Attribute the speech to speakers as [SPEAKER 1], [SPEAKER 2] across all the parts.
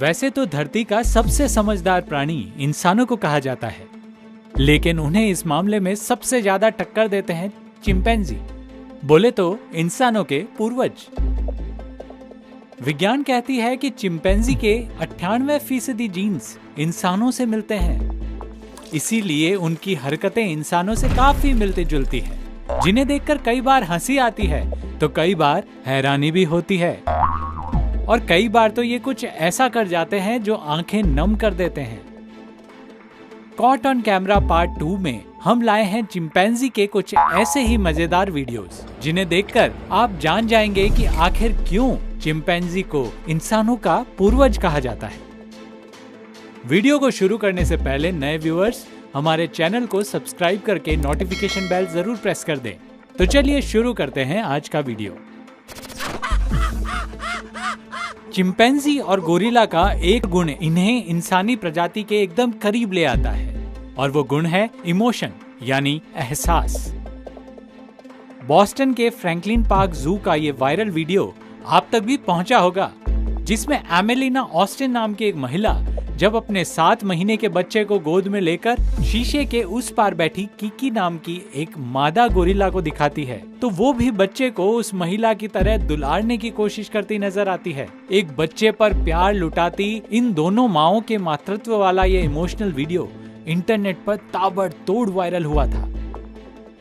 [SPEAKER 1] वैसे तो धरती का सबसे समझदार प्राणी इंसानों को कहा जाता है, लेकिन उन्हें इस मामले में सबसे ज्यादा टक्कर देते हैं चिंपैंजी, बोले तो इंसानों के पूर्वज। विज्ञान कहती है कि चिंपैंजी के 98% जीन्स इंसानों से मिलते हैं, इसीलिए उनकी हरकतें इंसानों से काफी मिलती जुलती हैं, जिन्हें देखकर कई बार हंसी आती है तो कई बार हैरानी भी होती है, और कई बार तो ये कुछ ऐसा कर जाते हैं जो आंखें नम कर देते हैं। कॉट ऑन कैमरा पार्ट 2 में हम लाए हैं चिंपैंजी के कुछ ऐसे ही मजेदार वीडियोस, जिन्हें देखकर आप जान जाएंगे कि आखिर क्यों चिंपैंजी को इंसानों का पूर्वज कहा जाता है। वीडियो को शुरू करने से पहले नए व्यूअर्स हमारे चैनल को सब्सक्राइब करके नोटिफिकेशन बेल जरूर प्रेस कर दें। तो चलिए शुरू करते हैं आज का वीडियो। चिंपैंजी और गोरिल्ला का एक गुण इन्हें इंसानी प्रजाति के एकदम करीब ले आता है, और वो गुण है इमोशन यानी एहसास। बॉस्टन के फ्रैंकलिन पार्क जू का ये वायरल वीडियो आप तक भी पहुंचा होगा, जिसमें एमेलिना ऑस्टिन नाम की एक महिला जब अपने 7 महीने के बच्चे को गोद में लेकर शीशे के उस पार बैठी किकी नाम की एक मादा गोरिल्ला को दिखाती है, तो वो भी बच्चे को उस महिला की तरह दुलारने की कोशिश करती नजर आती है। एक बच्चे पर प्यार लुटाती इन दोनों माओं के मातृत्व वाला ये इमोशनल वीडियो इंटरनेट पर ताबड़तोड़ वायरल हुआ था।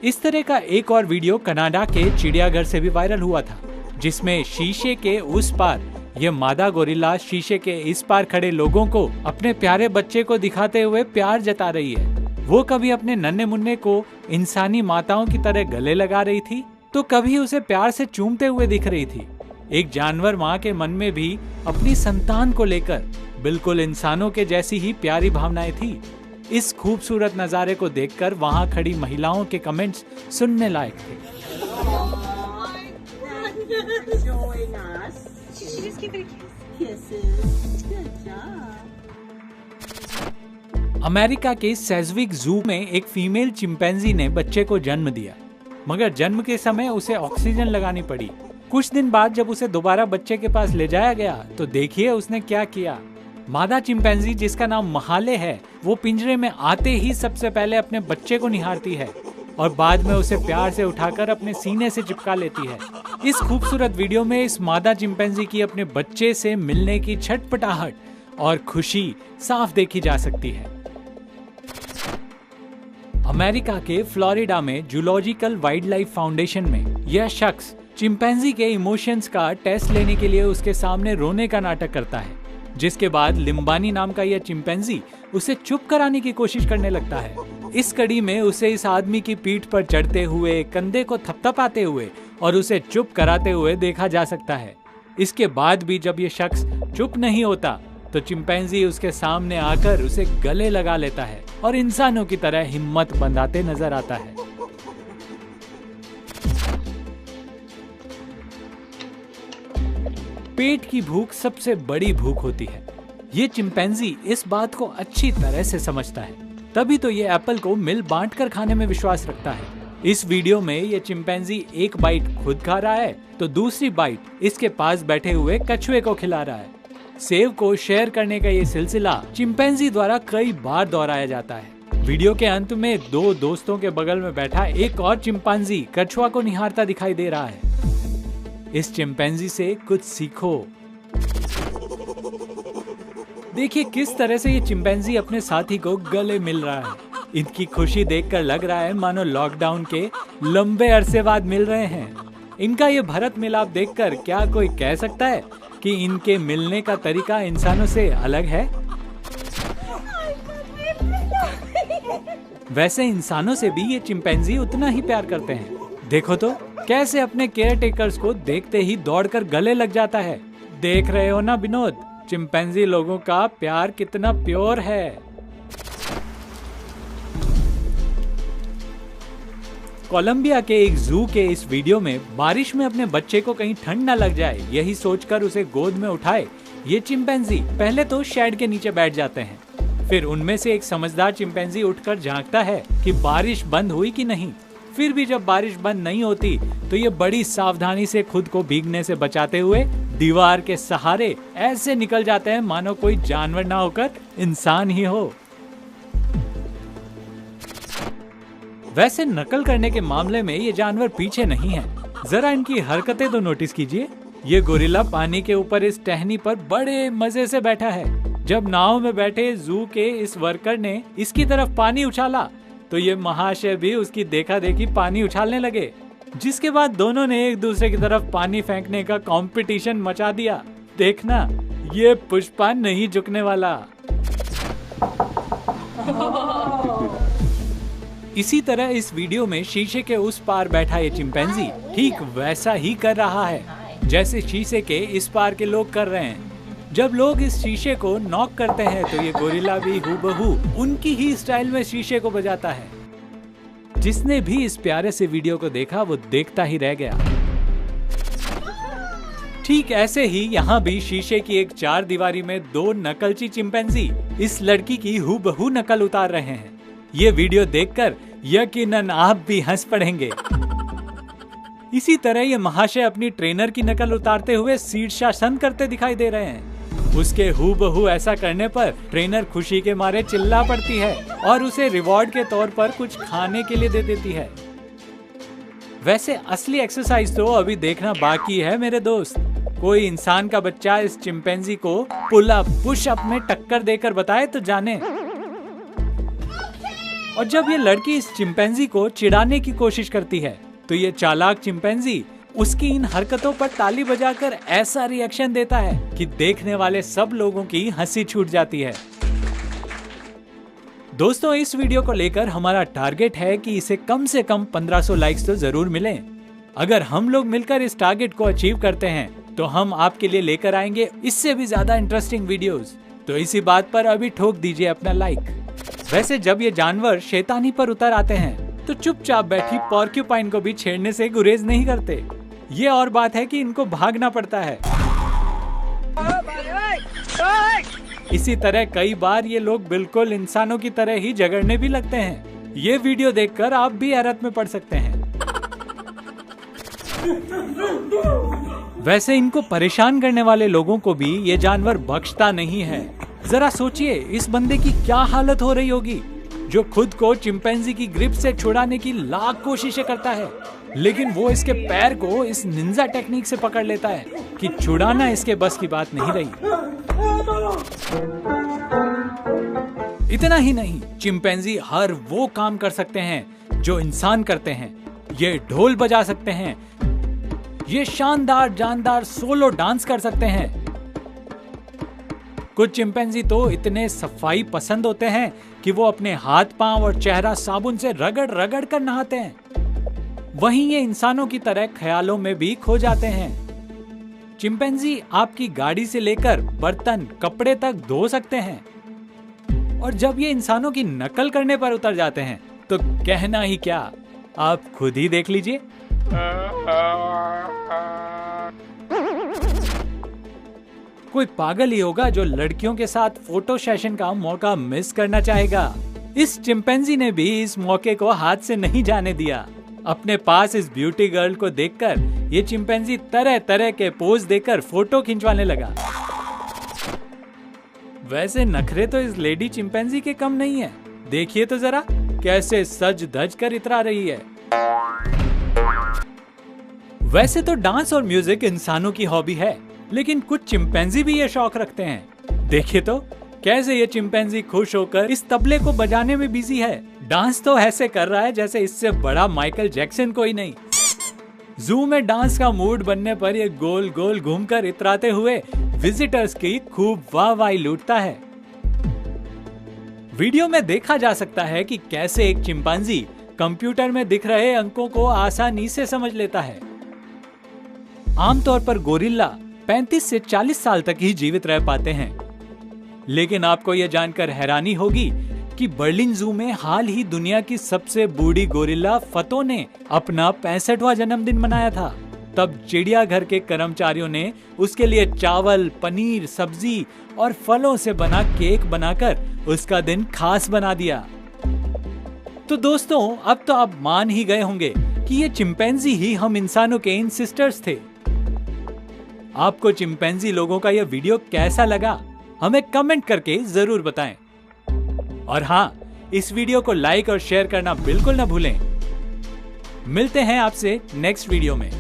[SPEAKER 1] इस तरह का एक और वीडियो कनाडा के चिड़ियाघर से भी वायरल हुआ था, जिसमें शीशे के उस पार ये मादा गोरिल्ला शीशे के इस पार खड़े लोगों को अपने प्यारे बच्चे को दिखाते हुए प्यार जता रही है। वो कभी अपने नन्हे मुन्ने को इंसानी माताओं की तरह गले लगा रही थी, तो कभी उसे प्यार से चूमते हुए दिख रही थी। एक जानवर माँ के मन में भी अपनी संतान को लेकर बिल्कुल इंसानों के जैसी ही प्यारी भावनाएं थी। इस खूबसूरत नजारे को देखकर वहाँ खड़ी महिलाओं के कमेंट्स सुनने लायक थे। अमेरिका के सेज़विक जू में एक फीमेल चिंपैंजी ने बच्चे को जन्म दिया, मगर जन्म के समय उसे ऑक्सीजन लगानी पड़ी। कुछ दिन बाद जब उसे दोबारा बच्चे के पास ले जाया गया तो देखिए उसने क्या किया। मादा चिंपैंजी, जिसका नाम महाले है, वो पिंजरे में आते ही सबसे पहले अपने बच्चे को निहारती है और बाद में उसे प्यार से उठाकर अपने सीने से चिपका लेती है। इस खूबसूरत वीडियो में इस मादा चिंपैंजी की अपने बच्चे से मिलने की छटपटाहट और खुशी साफ देखी जा सकती है। अमेरिका के फ्लोरिडा में जूलॉजिकल वाइल्ड लाइफ फाउंडेशन में यह शख्स चिंपैंजी के इमोशंस का टेस्ट लेने के लिए उसके सामने रोने का नाटक करता है, जिसके बाद लिम्बानी नाम का यह चिंपैंजी उसे चुप कराने की कोशिश करने लगता है। इस कड़ी में उसे इस आदमी की पीठ पर चढ़ते हुए, कंधे को थपथपाते हुए और उसे चुप कराते हुए देखा जा सकता है। इसके बाद भी जब ये शख्स चुप नहीं होता तो चिंपैंजी उसके सामने आकर उसे गले लगा लेता है और इंसानों की तरह हिम्मत बंधाते नजर आता है। पेट की भूख सबसे बड़ी भूख होती है। ये चिंपैंजी इस बात को अच्छी तरह से समझता है, तभी तो ये एप्पल को मिल बांट कर खाने में विश्वास रखता है। इस वीडियो में ये चिंपैंजी एक बाइट खुद खा रहा है तो दूसरी बाइट इसके पास बैठे हुए कछुए को खिला रहा है। सेव को शेयर करने का ये सिलसिला चिंपैंजी द्वारा कई बार दोहराया जाता है। वीडियो के अंत में 2 दोस्तों के बगल में बैठा एक और चिंपैंजी कछुआ को निहारता दिखाई दे रहा है। इस चिंपैंजी से कुछ सीखो। देखिए किस तरह से ये चिंपैंजी अपने साथी को गले मिल रहा है। इनकी खुशी देखकर लग रहा है मानो लॉकडाउन के लंबे अरसे बाद मिल रहे हैं। इनका ये भरत मिलाप देखकर क्या कोई कह सकता है कि इनके मिलने का तरीका इंसानों से अलग है? वैसे इंसानों से भी ये चिंपैंजी उतना ही प्यार करते हैं। देखो तो कैसे अपने केयर टेकर्स को देखते ही दौड़कर गले लग जाता है। देख रहे हो ना विनोद, चिंपैंजी लोगों का प्यार कितना प्योर है। कोलंबिया के एक जू के इस वीडियो में बारिश में अपने बच्चे को कहीं ठंड न लग जाए, यही सोचकर उसे गोद में उठाए ये चिंपैंजी पहले तो शेड के नीचे बैठ जाते हैं। फिर उनमें से एक समझदार चिंपैंजी उठकर झांकता है कि बारिश बंद हुई कि नहीं। फिर भी जब बारिश बंद नहीं होती तो ये बड़ी सावधानी से खुद को भीगने से बचाते हुए दीवार के सहारे ऐसे निकल जाते हैं मानो कोई जानवर ना होकर इंसान ही हो। वैसे नकल करने के मामले में ये जानवर पीछे नहीं है। जरा इनकी हरकतें तो नोटिस कीजिए। ये गोरिल्ला पानी के ऊपर इस टहनी पर बड़े मजे से बैठा है। जब नाव में बैठे जू के इस वर्कर ने इसकी तरफ पानी उछाला तो ये महाशय भी उसकी देखा देखी पानी उछालने लगे, जिसके बाद दोनों ने एक दूसरे की तरफ पानी फेंकने का कंपटीशन मचा दिया। देखना, ये पुष्पा नहीं झुकने वाला। इसी तरह इस वीडियो में शीशे के उस पार बैठा ये चिंपैंजी ठीक वैसा ही कर रहा है जैसे शीशे के इस पार के लोग कर रहे हैं। जब लोग इस शीशे को नॉक करते हैं तो ये गोरिल्ला भी हूबहू उनकी ही स्टाइल में शीशे को बजाता है। जिसने भी इस प्यारे से वीडियो को देखा वो देखता ही रह गया। ठीक ऐसे ही यहाँ भी शीशे की एक चार दीवारी में दो नकलची चिंपैंजी इस लड़की की हूबहू नकल उतार रहे हैं। ये वीडियो देखकर यकीनन आप भी हंस पड़ेंगे। इसी तरह ये महाशय अपनी ट्रेनर की नकल उतारते हुए शीर्षासन करते दिखाई दे रहे हैं। उसके हूबहू ऐसा करने पर ट्रेनर खुशी के मारे चिल्ला पड़ती है और उसे रिवॉर्ड के तौर पर कुछ खाने के लिए दे देती है। वैसे असली एक्सरसाइज तो अभी देखना बाकी है मेरे दोस्त। कोई इंसान का बच्चा इस चिंपैंजी को पुल अप पुश अप में टक्कर देकर बताए तो जाने। और जब ये लड़की इस चिंपैंजी को चिढ़ाने की कोशिश करती है तो ये चालाक चिंपैंजी उसकी इन हरकतों पर ताली बजाकर ऐसा रिएक्शन देता है कि देखने वाले सब लोगों की हंसी छूट जाती है। दोस्तों, इस वीडियो को लेकर हमारा टारगेट है कि इसे कम से कम 1500 लाइक्स तो जरूर मिलें। अगर हम लोग मिलकर इस टारगेट को अचीव करते हैं तो हम आपके लिए लेकर आएंगे इससे भी ज्यादा इंटरेस्टिंग वीडियोस। तो इसी बात पर अभी ठोक दीजिए अपना लाइक। वैसे जब ये जानवर शैतानी पर उतर आते हैं तो चुपचाप बैठी पॉर्क्यूपाइन को भी छेड़ने से गुरेज नहीं करते। ये और बात है कि इनको भागना पड़ता है। इसी तरह कई बार ये लोग बिल्कुल इंसानों की तरह ही झगड़ने भी लगते हैं। ये वीडियो देखकर आप भी हैरत में पड़ सकते हैं। वैसे इनको परेशान करने वाले लोगों को भी ये जानवर बख्शता नहीं है। जरा सोचिए इस बंदे की क्या हालत हो रही होगी जो खुद को चिंपैंजी की ग्रिप से छुड़ाने की लाख कोशिशें करता है, लेकिन वो इसके पैर को इस निंजा टेक्निक से पकड़ लेता है कि छुड़ाना इसके बस की बात नहीं रही। इतना ही नहीं, चिंपैंजी हर वो काम कर सकते हैं जो इंसान करते हैं। ये ढोल बजा सकते हैं, ये शानदार जानदार सोलो डांस कर सकते हैं। कुछ चिंपैंजी तो इतने सफाई पसंद होते हैं कि वो अपने हाथ पांव और चेहरा साबुन से रगड़ रगड़ कर नहाते हैं। वहीं ये इंसानों की तरह ख्यालों में भी खो जाते हैं। चिंपैंजी आपकी गाड़ी से लेकर बर्तन कपड़े तक धो सकते हैं। और जब ये इंसानों की नकल करने पर उतर जाते हैं तो कहना ही क्या, आप खुद ही देख लीजिए। कोई पागल ही होगा जो लड़कियों के साथ फोटो सेशन का मौका मिस करना चाहेगा। इस चिंपैंजी ने भी इस मौके को हाथ से नहीं जाने दिया। अपने पास इस ब्यूटी गर्ल को देखकर ये चिंपैंजी तरह तरह के पोज देकर फोटो खिंचवाने लगा। वैसे नखरे तो इस लेडी चिंपैंजी के कम नहीं है। देखिए तो जरा कैसे सज धज कर इतरा रही है। वैसे तो डांस और म्यूजिक इंसानों की हॉबी है, लेकिन कुछ चिंपैंजी भी ये शौक रखते हैं। देखिए तो कैसे ये चिंपैंजी खुश होकर इस तबले को बजाने में बिजी है। डांस तो ऐसे कर रहा है जैसे इससे बड़ा माइकल जैक्सन कोई नहीं। जू में डांस का मूड बनने पर ये गोल गोल घूमकर इतराते हुए विजिटर्स की खूब वाहवाही लूटता है। वीडियो में देखा जा सकता है कि कैसे एक चिंपैंजी कंप्यूटर में दिख रहे अंकों को आसानी से समझ लेता है। आमतौर पर गोरिल्ला 35 से 40 साल तक ही जीवित रह पाते हैं, लेकिन आपको यह जानकर हैरानी होगी कि बर्लिन जू में हाल ही दुनिया की सबसे बूढ़ी गोरिल्ला फतो ने अपना 65वां जन्मदिन मनाया था। तब चिड़ियाघर के कर्मचारियों ने उसके लिए चावल, पनीर, सब्जी और फलों से बना केक बनाकर उसका दिन खास बना दिया। तो दोस्तों, अब तो आप मान ही गए होंगे कि ये चिंपैंजी ही हम इंसानों के इंसिस्टर्स थे। आपको चिंपैंजी लोगों का यह वीडियो कैसा लगा हमें कमेंट करके जरूर बताएं। और हाँ, इस वीडियो को लाइक और शेयर करना बिल्कुल ना भूलें। मिलते हैं आपसे नेक्स्ट वीडियो में।